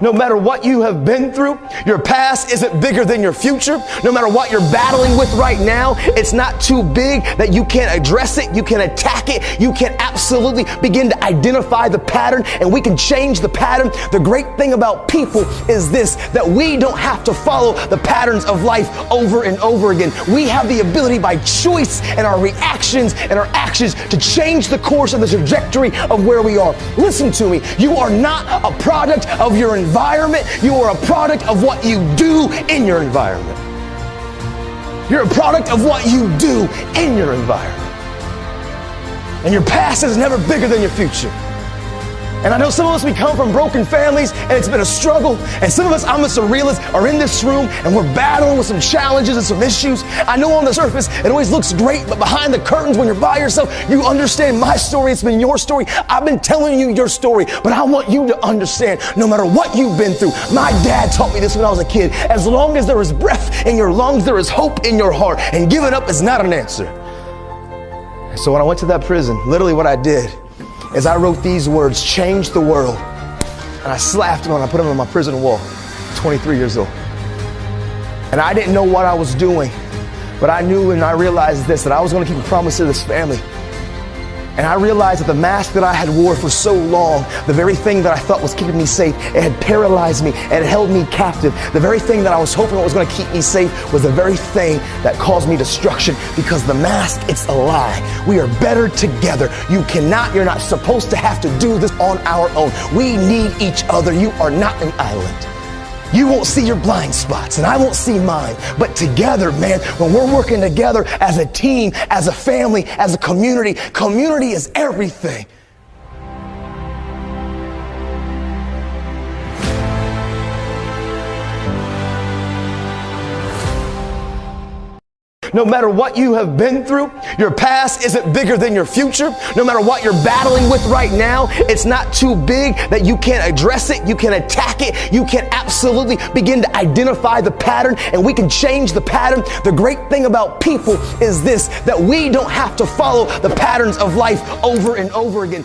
No matter what you have been through, your past isn't bigger than your future. No matter what you're battling with right now, it's not too big that you can't address it, you can attack it, you can absolutely begin to identify the pattern, and we can change the pattern. The great thing about people is this, that we don't have to follow the patterns of life over and over again. We have the ability by choice and our reactions and our actions to change the course and the trajectory of where we are. Listen to me, you are not a product of your environment, you are a product of what you do in your environment. You're a product of what you do in your environment. And your past is never bigger than your future. And I know some of us, we come from broken families and it's been a struggle. And some of us, I'm a surrealist, are in this room and we're battling with some challenges and some issues. I know on the surface, it always looks great, but behind the curtains when you're by yourself, you understand my story. It's been your story. I've been telling you your story, but I want you to understand no matter what you've been through. My dad taught me this when I was a kid. As long as there is breath in your lungs, there is hope in your heart, and giving up is not an answer. So when I went to that prison, literally what I did is I wrote these words, change the world. And I slapped them and I put them on my prison wall, 23 years old. And I didn't know what I was doing, but I knew and I realized this, that I was gonna keep a promise to this family. And I realized that the mask that I had wore for so long, the very thing that I thought was keeping me safe, it had paralyzed me and it held me captive. The very thing that I was hoping was going to keep me safe was the very thing that caused me destruction, because the mask, it's a lie. We are better together. You're not supposed to have to do this on our own. We need each other. You are not an island. You won't see your blind spots and I won't see mine, but together, man, when we're working together as a team, as a family, as a community, community is everything. No matter what you have been through, your past isn't bigger than your future. No matter what you're battling with right now, it's not too big that you can't address it, you can attack it, you can absolutely begin to identify the pattern, and we can change the pattern. The great thing about people is this, that we don't have to follow the patterns of life over and over again.